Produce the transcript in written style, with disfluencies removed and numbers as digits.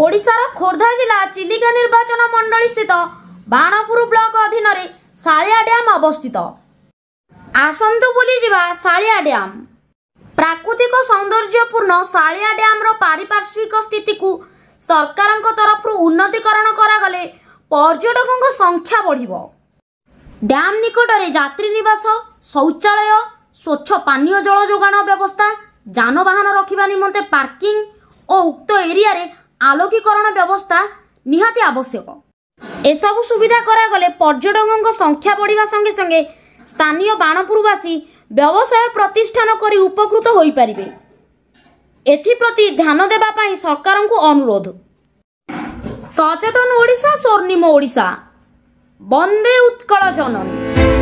ओडिशार खोर्धा जिला चिलिका निर्वाचन मंडली स्थित बाणपुर ब्लॉक अधीन सालिया डैम अवस्थित। आसंतु बुली जिबा सालिया डैम। प्राकृतिक सौंदर्यपूर्ण सालिया डैम रो पारिपार्श्विक स्थिति को सरकार तरफ उन्नतीकरण करागले पर्यटकों संख्या बढ़िबो। डैम निकट में यात्री निवास, शौचालय, स्वच्छ पानीय जल जोगाण व्यवस्था, जानवाहन रखिबा निमंते पार्किंग और उक्त एरिया रे आलोकीकरण व्यवस्था निहाती आवश्यक। एसबू सुविधा करागले पर्यटकों संख्या बढ़िबा संगे संगे स्थानीय बाणपुरवासी व्यवसाय प्रतिष्ठान करी उपकृत होई परिबे। एथिप्रति ध्यान देबा पई सरकार को अनुरोध। सचेतन ओडिशा, स्वर्णिम ओडिशा, वंदे उत्कल जननी।